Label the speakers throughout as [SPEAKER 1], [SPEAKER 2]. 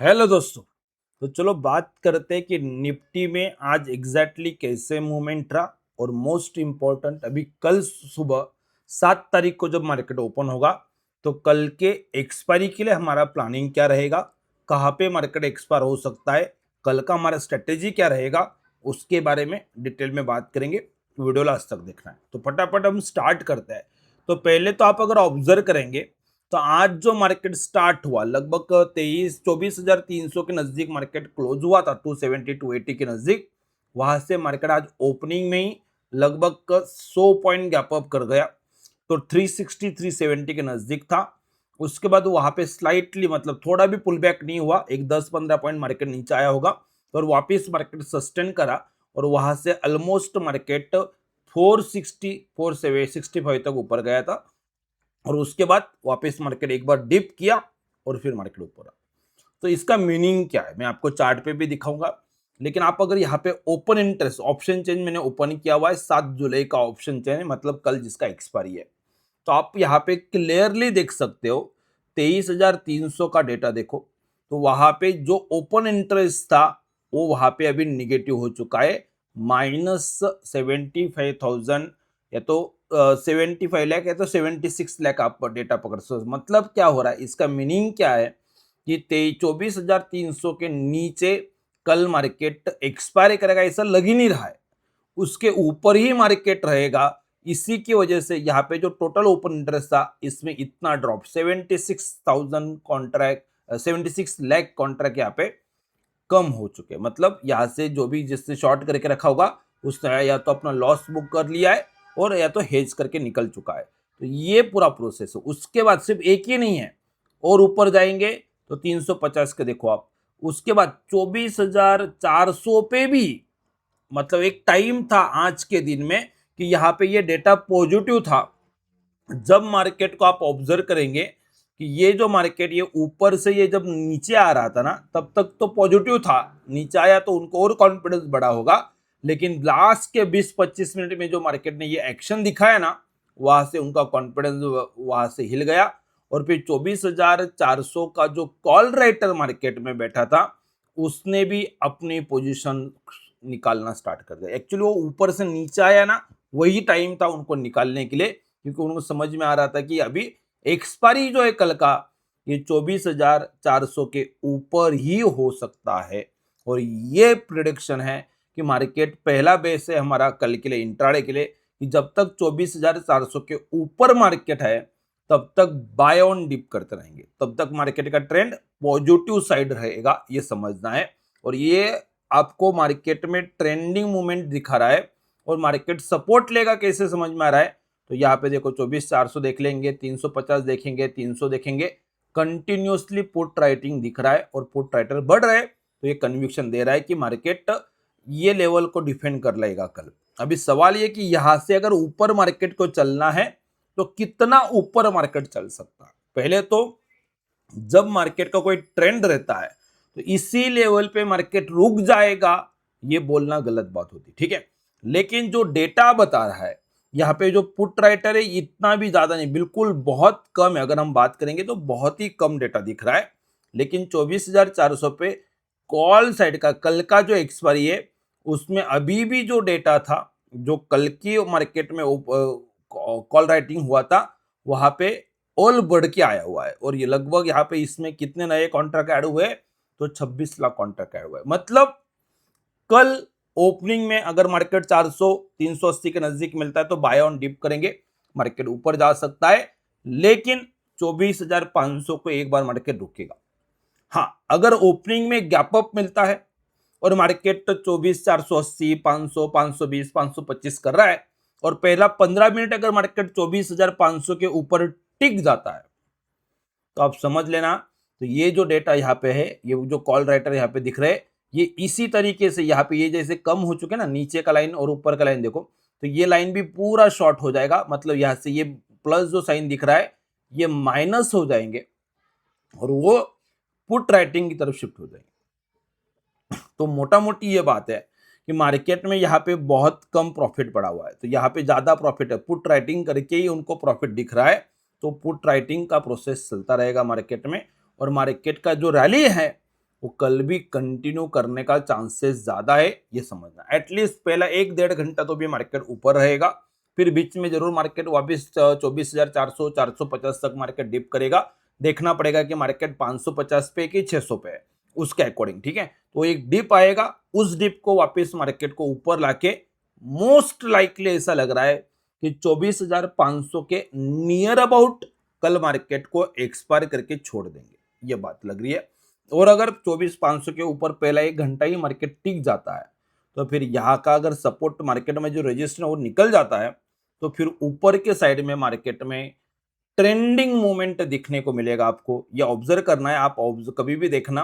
[SPEAKER 1] Hello दोस्तों। तो चलो बात करते हैं कि निफ्टी में आज एग्जैक्टली कैसे मूवमेंट रहा। और मोस्ट इम्पोर्टेंट, अभी कल सुबह 7 तारीख को जब मार्केट ओपन होगा तो कल के एक्सपायरी के लिए हमारा प्लानिंग क्या रहेगा, कहाँ पे मार्केट एक्सपायर हो सकता है, कल का हमारा स्ट्रेटेजी क्या रहेगा, उसके बारे में डिटेल में बात करेंगे। वीडियो लास्ट तक देखना है। तो फटाफट हम स्टार्ट करते हैं। तो पहले तो आप अगर ऑब्जर्व करेंगे तो आज जो मार्केट स्टार्ट हुआ लगभग 24,000 के नजदीक मार्केट क्लोज हुआ था, 270 280 के नजदीक। वहां से मार्केट आज ओपनिंग में ही लगभग 100 पॉइंट गैप अप कर गया, तो 360 370 के नजदीक था। उसके बाद वहां पे स्लाइटली मतलब थोड़ा भी पुल बैक नहीं हुआ, एक 10-15 पॉइंट मार्केट नीचे आया होगा और वापस मार्केट सस्टेन करा। और वहां से ऑलमोस्ट मार्केट 460 465 तक ऊपर गया था। और उसके बाद वापस मार्केट एक बार डिप किया और फिर मार्केट ऊपर आ। तो इसका मीनिंग क्या है मैं आपको चार्ट पे भी दिखाऊंगा। लेकिन आप अगर यहाँ पे ओपन इंटरेस्ट ऑप्शन चेंज मैंने ओपन किया हुआ है, 7 जुलाई का ऑप्शन चेंज है, मतलब कल जिसका एक्सपायरी है। तो आप यहाँ पे क्लियरली देख सकते हो 23,300 का डेटा देखो। तो वहां पे जो ओपन इंटरेस्ट था वो वहां पे अभी निगेटिव हो चुका है, -75,000, या तो 75 लाख या तो 76 लाख आप डेटा पकड़ सकते। मतलब क्या हो रहा है, इसका मीनिंग क्या है कि 24,300 के नीचे कल मार्केट एक्सपायर करेगा ऐसा लग ही नहीं रहा है। उसके ऊपर ही मार्केट रहेगा। इसी की वजह से यहाँ पे जो टोटल ओपन इंटरेस्ट था इसमें इतना ड्रॉप 76,000 कॉन्ट्रैक्ट, 76 लाख कॉन्ट्रैक्ट यहाँ पे कम हो चुके हैं। मतलब यहाँ से जो भी जिससे शॉर्ट करके रखा होगा उसने या तो अपना लॉस बुक कर लिया है और या तो हेज करके निकल चुका है। तो ये पूरा प्रोसेस है। उसके बाद सिर्फ एक ही नहीं है, और ऊपर जाएंगे तो 350 के देखो आप। उसके बाद 24,400 पे भी, मतलब एक टाइम था आज के दिन में कि यहाँ पे ये डेटा पॉजिटिव था। जब मार्केट को आप ऑब्जर्व करेंगे कि ये जो मार्केट ये ऊपर से ये जब नीचे आ रहा था ना तब तक तो पॉजिटिव था, नीचे आया तो उनको और कॉन्फिडेंस बढ़ा होगा। लेकिन लास्ट के 20-25 मिनट में जो मार्केट ने ये एक्शन दिखाया ना, वहां से उनका कॉन्फिडेंस वहां से हिल गया। और फिर 24,400 का जो कॉल राइटर मार्केट में बैठा था उसने भी अपनी पोजीशन निकालना स्टार्ट कर दिया। एक्चुअली वो ऊपर से नीचे आया ना, वही टाइम था उनको निकालने के लिए, क्योंकि उनको समझ में आ रहा था कि अभी एक्सपायरी जो है कल का ये 24,400 के ऊपर ही हो सकता है। और ये प्रिडिक्शन है कि मार्केट पहला बेस है हमारा कल के लिए, इंट्राडे के लिए, कि जब तक 24,400 के ऊपर मार्केट है तब तक बाय ऑन डिप करते रहेंगे, तब तक मार्केट का ट्रेंड पॉजिटिव साइड रहेगा, ये समझना है। और ये आपको मार्केट में ट्रेंडिंग मूवमेंट दिखा रहा है। और मार्केट सपोर्ट लेगा कैसे समझ में आ रहा है, तो यहाँ पे देखो 24,400 देख लेंगे, 350 देखेंगे, 300 देखेंगे, कंटिन्यूसली पुट राइटिंग दिख रहा है और पुट राइटर बढ़ रहे हैं। तो ये कन्विक्शन दे रहा है कि मार्केट ये लेवल को डिफेंड कर लेगा कल। अभी सवाल ये कि यहां से अगर ऊपर मार्केट को चलना है तो कितना ऊपर मार्केट चल सकता है। पहले तो जब मार्केट का कोई ट्रेंड रहता है तो इसी लेवल पे मार्केट रुक जाएगा, ये बोलना गलत बात होती, ठीक है। लेकिन जो डेटा बता रहा है यहाँ पे जो पुट राइटर है इतना भी ज्यादा नहीं, बिल्कुल बहुत कम है। अगर हम बात करेंगे तो बहुत ही कम डेटा दिख रहा है। लेकिन 24,400 पे कॉल साइड का कल का जो एक्सपायरी है उसमें अभी भी जो डेटा था, जो कल की मार्केट में कॉल राइटिंग हुआ था, वहां पे ऑल बढ़ के आया हुआ है। और ये लगभग यहाँ पे इसमें कितने नए कॉन्ट्रैक्ट ऐड हुए, तो 26 लाख कॉन्ट्रैक्ट ऐड हुए। मतलब कल ओपनिंग में अगर मार्केट 400 380 के नजदीक मिलता है तो बाय ऑन डिप करेंगे, मार्केट ऊपर जा सकता है। लेकिन 24,500 को एक बार मार्केट रुकेगा। हाँ, अगर ओपनिंग में गैप अप मिलता है और मार्केट 24,480 500 520 525 कर रहा है और पहला 15 मिनट अगर मार्केट 24,500 के ऊपर टिक जाता है तो आप समझ लेना। तो ये जो डेटा यहाँ पे है, ये जो कॉल राइटर यहाँ पे दिख रहे हैं, ये इसी तरीके से यहाँ पे ये जैसे कम हो चुके ना, नीचे का लाइन और ऊपर का लाइन देखो, तो ये लाइन भी पूरा शॉर्ट हो जाएगा। मतलब यहाँ से ये प्लस जो साइन दिख रहा है ये माइनस हो जाएंगे और वो पुट राइटिंग की तरफ शिफ्ट हो जाएंगे। तो मोटा मोटी ये बात है कि मार्केट में यहाँ पे बहुत कम प्रॉफिट पड़ा हुआ है, तो यहाँ पे ज्यादा प्रॉफिट है, पुट राइटिंग करके ही उनको प्रॉफिट दिख रहा है। तो पुट राइटिंग का प्रोसेस चलता रहेगा मार्केट में। और मार्केट का जो रैली है वो कल भी कंटिन्यू करने का चांसेस ज्यादा है, ये समझना। एटलीस्ट पहला 1-1.5 घंटा तो भी मार्केट ऊपर रहेगा, फिर बीच में जरूर मार्केट वापस 24,400 450 तक मार्केट डिप करेगा। देखना पड़ेगा कि मार्केट 550 पे कि 600 पे है, उसके अकॉर्डिंग, ठीक है। तो एक डिप आएगा, उस डिप को वापस मार्केट को ऊपर लाके मोस्ट लाइकली ऐसा लग रहा है कि 24,500 के नियर अबाउट कल मार्केट को एक्सपायर करके छोड़ देंगे, ये बात लग रही है। और अगर 24,500 के ऊपर पहला 1 घंटा ही मार्केट टिक जाता है, तो फिर यहाँ का अगर सपोर्ट मार्केट में जो रेजिस्टेंस वो निकल जाता है, तो फिर ऊपर के साइड में मार्केट में ट्रेंडिंग मूवमेंट दिखने को मिलेगा। आपको ये ऑब्जर्व करना है, आप कभी भी देखना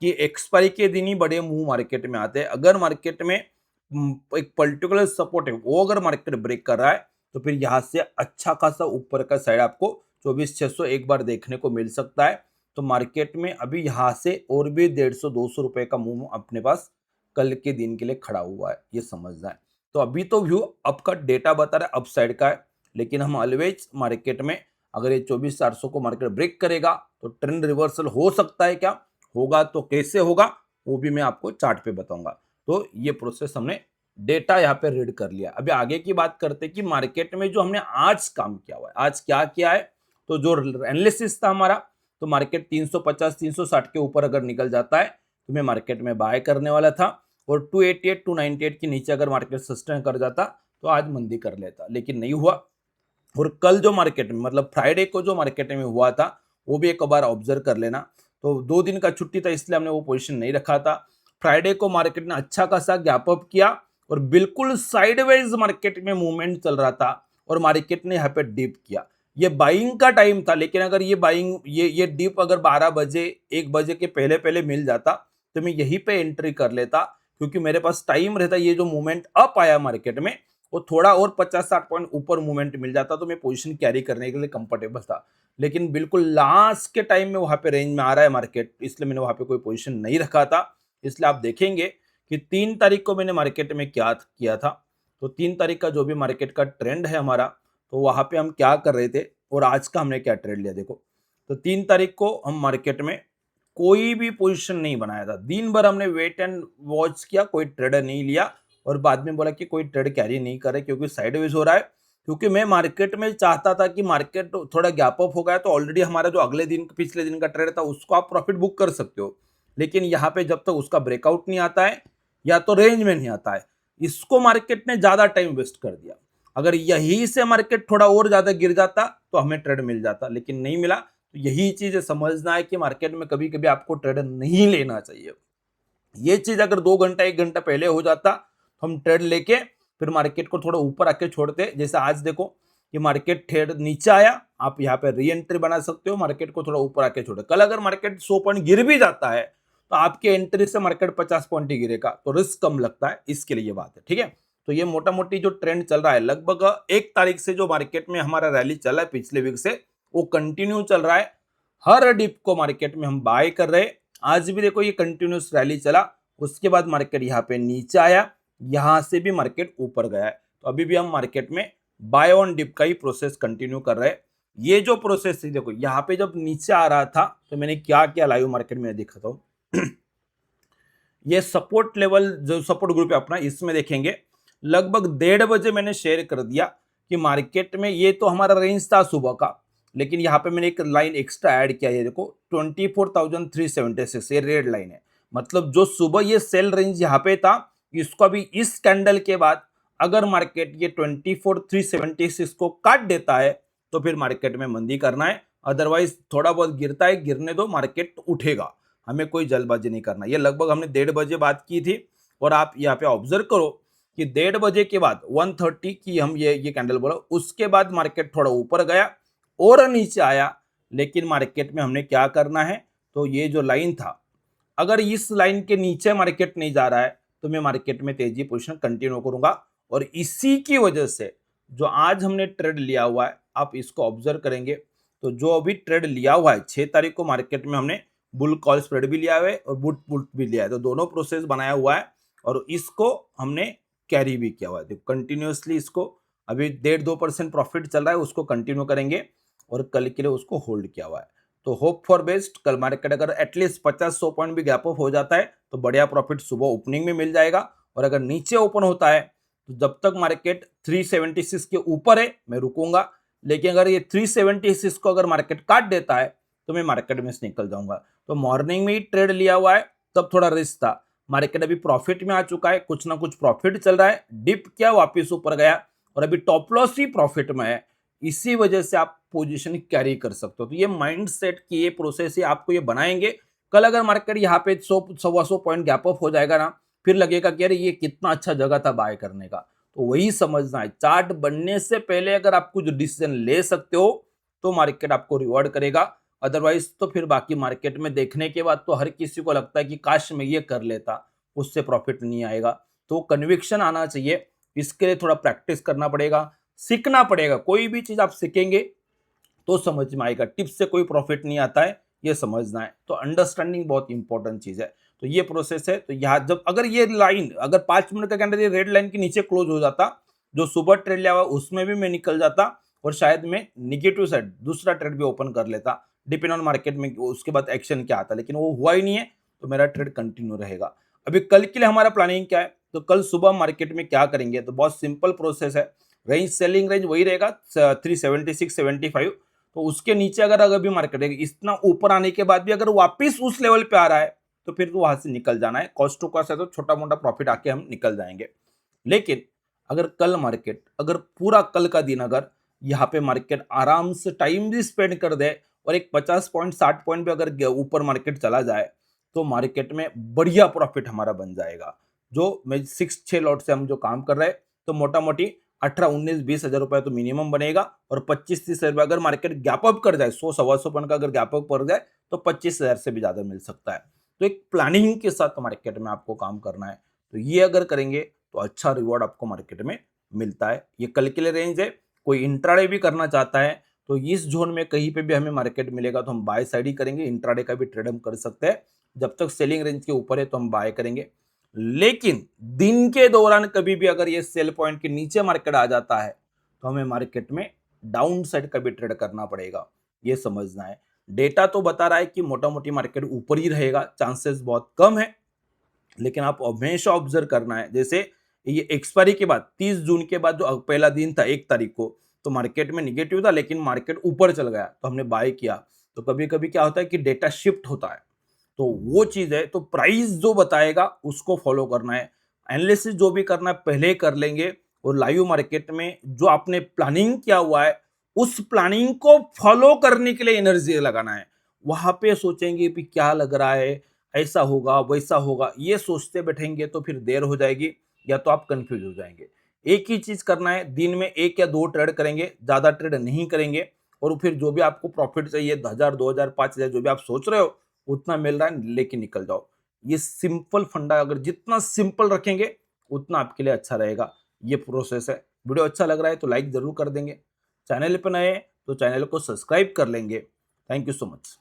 [SPEAKER 1] कि एक्सपायरी के दिन ही बड़े मूव मार्केट में आते हैं। अगर मार्केट में एक पर्टिकुलर सपोर्ट है, वो अगर मार्केट ब्रेक कर रहा है, तो फिर यहाँ से अच्छा खासा ऊपर का साइड आपको 24,600 एक बार देखने को मिल सकता है। तो मार्केट में अभी यहाँ से और भी 150-200 रुपए का मूव अपने पास कल के दिन के लिए खड़ा हुआ है, ये समझना है। तो अभी तो व्यू अप का डेटा बता रहा है अपसाइड का है, लेकिन हम ऑलवेज मार्केट में अगर ये 24,400 को मार्केट ब्रेक करेगा तो ट्रेंड रिवर्सल हो सकता है। क्या होगा तो कैसे होगा वो भी मैं आपको चार्ट पे बताऊंगा। तो ये प्रोसेस हमने डेटा यहाँ पे रीड कर लिया। अभी आगे की बात करते हैं कि मार्केट में जो हमने आज काम किया हुआ है, आज क्या किया है। तो जो एनालिसिस था हमारा, तो मार्केट 350 360 के ऊपर अगर निकल जाता है तो मैं मार्केट में बाय करने वाला था, और 288 298 के नीचे अगर मार्केट सस्टेन कर जाता तो आज मंदी कर लेता, लेकिन नहीं हुआ। और कल जो मार्केट में मतलब फ्राइडे को जो मार्केट में हुआ था वो भी एक बार ऑब्जर्व कर लेना। तो 2 दिन का छुट्टी था इसलिए हमने वो पोजीशन नहीं रखा था। फ्राइडे को मार्केट ने अच्छा खासा गैप अप किया और बिल्कुल साइडवेज मार्केट में मूवमेंट चल रहा था, और मार्केट ने यहाँ पे डिप किया। ये बाइंग का टाइम था, लेकिन अगर ये बाइंग ये डिप अगर 12 बजे 1 बजे के पहले पहले मिल जाता तो मैं यहीं पे एंट्री कर लेता, क्योंकि मेरे पास टाइम रहता। ये जो मूवमेंट अप आया मार्केट में, वो थोड़ा और 50-60 पॉइंट ऊपर मूवमेंट मिल जाता तो मैं पोजीशन कैरी करने के लिए कंफर्टेबल था। लेकिन बिल्कुल लास्ट के टाइम में वहां पे रेंज में आ रहा है मार्केट, इसलिए मैंने वहां पे कोई पोजीशन नहीं रखा था। इसलिए आप देखेंगे कि 3 तारीख को मैंने मार्केट में क्या किया था। तो 3 तारीख का जो भी मार्केट का ट्रेंड है हमारा, तो वहां पे हम क्या कर रहे थे और आज का हमने क्या ट्रेड लिया देखो। तो 3 तारीख को हम मार्केट में कोई भी पोजीशन नहीं बनाया था, दिन भर हमने वेट एंड वॉच किया, कोई ट्रेडर नहीं लिया, और बाद में बोला कि कोई ट्रेड कैरी नहीं करे क्योंकि साइडवेज हो रहा है। क्योंकि मैं मार्केट में चाहता था कि मार्केट थोड़ा गैप अप हो गया तो ऑलरेडी हमारा जो अगले दिन पिछले दिन का ट्रेड था उसको आप प्रॉफिट बुक कर सकते हो, लेकिन यहाँ पे जब तक उसका ब्रेकआउट नहीं आता है या तो रेंज में नहीं आता है, इसको मार्केट ने ज्यादा टाइम वेस्ट कर दिया। अगर यही से मार्केट थोड़ा और ज्यादा गिर जाता तो हमें ट्रेड मिल जाता, लेकिन नहीं मिला। तो यही चीज समझना है कि मार्केट में कभी कभी आपको ट्रेड नहीं लेना चाहिए। ये चीज अगर 2 घंटा 1 घंटा पहले हो जाता तो हम ट्रेड लेके फिर मार्केट को थोड़ा ऊपर आके छोड़ते। जैसे आज देखो कि मार्केट ट्रेड नीचे आया, आप यहाँ पे री एंट्री बना सकते हो, मार्केट को थोड़ा ऊपर आके छोड़े। कल अगर मार्केट 100 पॉइंट गिर भी जाता है तो आपके एंट्री से मार्केट 50 पॉइंट ही गिरेगा, तो रिस्क कम लगता है, इसके लिए ये बात है, ठीक है। तो ये मोटा मोटी जो ट्रेंड चल रहा है, लगभग 1 तारीख से जो मार्केट में हमारा रैली चला है पिछले वीक से, वो कंटिन्यू चल रहा है। हर डिप को मार्केट में हम बाय कर रहे हैं। आज भी देखो ये कंटिन्यूस रैली चला, उसके बाद मार्केट यहाँ पे नीचे आया, यहां से भी मार्केट ऊपर गया है। तो अभी भी हम मार्केट में बाय ऑन डिप का ही प्रोसेस कंटिन्यू कर रहे हैं। ये जो प्रोसेस है देखो, यहाँ पे जब नीचे आ रहा था तो मैंने क्या क्या लाइव मार्केट में दिखा था। ये सपोर्ट लेवल जो सपोर्ट ग्रुप है अपना, इसमें देखेंगे लगभग 1:30 बजे मैंने शेयर कर दिया कि मार्केट में ये तो हमारा रेंज था सुबह का, लेकिन यहाँ पे मैंने एक लाइन एक्स्ट्रा ऐड किया है, देखो 24,376 ये रेड लाइन है। मतलब जो सुबह ये सेल रेंज यहाँ पे था, इसको अभी इस कैंडल के बाद अगर मार्केट ये 24,376 को काट देता है तो फिर मार्केट में मंदी करना है। अदरवाइज थोड़ा बहुत गिरता है, गिरने दो, मार्केट उठेगा, हमें कोई जल्दबाजी नहीं करना। ये लगभग हमने 1:30 बजे बात की थी, और आप यहाँ पे ऑब्जर्व करो कि 1:30 बजे के बाद 1:30 की हम ये कैंडल बोला, उसके बाद मार्केट थोड़ा ऊपर गया और नीचे आया। लेकिन मार्केट में हमने क्या करना है, तो ये जो लाइन था, अगर इस लाइन के नीचे मार्केट नहीं जा रहा है तो मैं मार्केट में तेजी पोजीशन कंटिन्यू करूंगा। और इसी की वजह से जो आज हमने ट्रेड लिया हुआ है, आप इसको ऑब्जर्व करेंगे तो जो अभी ट्रेड लिया हुआ है 6 तारीख को मार्केट में हमने बुल कॉल स्प्रेड भी लिया हुआ है और बुट पुट भी लिया है, तो दोनों प्रोसेस बनाया हुआ है और इसको हमने कैरी भी किया हुआ है। देखो कंटिन्यूसली इसको अभी 1.5-2% प्रॉफिट चल रहा है, उसको कंटिन्यू करेंगे और कल के लिए उसको होल्ड किया हुआ है। तो होप फॉर बेस्ट, कल मार्केट अगर एटलीस्ट 50-100 पॉइंट भी गैप अप हो जाता है तो बढ़िया प्रॉफिट सुबह ओपनिंग में मिल जाएगा। और अगर नीचे ओपन होता है तो जब तक मार्केट 376 के ऊपर है मैं रुकूंगा, लेकिन अगर ये 376 को अगर मार्केट काट देता है तो मैं मार्केट में से निकल जाऊंगा। तो मॉर्निंग में ही ट्रेड लिया हुआ है, तब थोड़ा रिस्क था। मार्केट अभी प्रॉफिट में आ चुका है, कुछ ना कुछ प्रॉफिट चल रहा है, डिप किया वापिस ऊपर गया और अभी टॉप लॉस ही प्रॉफिट में है। इसी वजह से आप पोजीशन कैरी कर सकते हो। तो ये माइंड सेट की ये प्रोसेस ही आपको ये बनाएंगे। कल अगर मार्केट यहाँ पे 100-125 पॉइंट गैप अप हो जाएगा ना, फिर लगेगा कि अरे ये कितना अच्छा जगह था बाय करने का। तो वही समझना है, चार्ट बनने से पहले अगर आप कुछ डिसीजन ले सकते हो तो मार्केट आपको रिवॉर्ड करेगा। अदरवाइज तो फिर बाकी मार्केट में देखने के बाद तो हर किसी को लगता है कि काश मैं ये कर लेता, उससे प्रॉफिट नहीं आएगा। तो कन्विक्शन आना चाहिए, इसके लिए थोड़ा प्रैक्टिस करना पड़ेगा, सीखना पड़ेगा। कोई भी चीज आप सीखेंगे तो समझ में आएगा, टिप्स से कोई प्रॉफिट नहीं आता है, ये समझना है। तो अंडरस्टैंडिंग बहुत इंपॉर्टेंट चीज है। तो ये प्रोसेस है। तो यहाँ जब अगर ये लाइन अगर 5 मिनट का कैंडल ये रेड लाइन के नीचे क्लोज हो जाता, जो सुबह ट्रेड लिया हुआ उसमें भी मैं निकल जाता और शायद मैं निगेटिव साइड दूसरा ट्रेड भी ओपन कर लेता, डिपेंड ऑन मार्केट में उसके बाद एक्शन क्या आता। लेकिन वो हुआ ही नहीं है, तो मेरा ट्रेड कंटिन्यू रहेगा। अभी कल के लिए हमारा प्लानिंग क्या है, तो कल सुबह मार्केट में क्या करेंगे, तो बहुत सिंपल प्रोसेस है। रेंज सेलिंग रेंज वही रहेगा 376-75। तो उसके नीचे अगर भी मार्केट है इतना ऊपर आने के बाद भी अगर वापिस उस लेवल पे आ रहा है तो फिर तो वहां से निकल जाना है। कॉस्ट टू कॉस्ट है तो छोटा मोटा प्रॉफिट आके हम निकल जाएंगे। लेकिन अगर कल मार्केट अगर पूरा कल का दिन अगर यहाँ पे मार्केट आराम से टाइम भी स्पेंड कर दे और एक 50 पॉइंट 60 पॉइंट भी अगर ऊपर मार्केट चला जाए तो मार्केट में बढ़िया प्रॉफिट हमारा बन जाएगा। जो मैं 6 लॉट से हम जो काम कर रहे हैं तो मोटा मोटी 18-19-20 हजार रुपए तो मिनिमम बनेगा। और 25-30 हजार अगर मार्केट गैप अप कर जाए 100-125 पॉइंट का अगर गैप अप कर जाए तो 25 हजार से भी ज्यादा मिल सकता है। तो एक प्लानिंग के साथ मार्केट में आपको काम करना है। तो ये अगर करेंगे तो अच्छा रिवॉर्ड आपको मार्केट में मिलता है। ये कल के लिए रेंज है। कोई इंट्राडे भी करना चाहता है तो इस जोन में कहीं पे भी हमें मार्केट मिलेगा तो हम बाय साइड ही करेंगे। इंट्राडे का भी ट्रेड हम कर सकते हैं, जब तक सेलिंग रेंज के ऊपर है तो हम बाय करेंगे। लेकिन दिन के दौरान कभी भी अगर ये सेल पॉइंट के नीचे मार्केट आ जाता है तो हमें मार्केट में डाउन साइड का भी ट्रेड करना पड़ेगा, ये समझना है। डेटा तो बता रहा है कि मोटा मोटी मार्केट ऊपर ही रहेगा, चांसेस बहुत कम है। लेकिन आप हमेशा ऑब्जर्व करना है, जैसे ये एक्सपायरी के बाद 30 जून के बाद जो पहला दिन था 1 तारीख को, तो मार्केट में निगेटिव था लेकिन मार्केट ऊपर चल गया तो हमने बाय किया। तो कभी कभी क्या होता है कि डेटा शिफ्ट होता है, तो वो चीज है। तो प्राइस जो बताएगा उसको फॉलो करना है। एनालिसिस जो भी करना है पहले कर लेंगे और लाइव मार्केट में जो आपने प्लानिंग किया हुआ है उस प्लानिंग को फॉलो करने के लिए एनर्जी लगाना है। वहां पे सोचेंगे कि क्या लग रहा है, ऐसा होगा वैसा होगा, ये सोचते बैठेंगे तो फिर देर हो जाएगी या तो आप कंफ्यूज हो जाएंगे। एक ही चीज करना है, दिन में 1 या 2 ट्रेड करेंगे, ज्यादा ट्रेड नहीं करेंगे। और फिर जो भी आपको प्रॉफिट चाहिए 1000 2000 5000 जो भी आप सोच रहे हो उतना मिल रहा है लेके निकल जाओ। ये सिंपल फंडा अगर जितना सिंपल रखेंगे उतना आपके लिए अच्छा रहेगा। ये प्रोसेस है। वीडियो अच्छा लग रहा है तो लाइक जरूर कर देंगे, चैनल पर नए तो चैनल को सब्सक्राइब कर लेंगे। Thank you so much.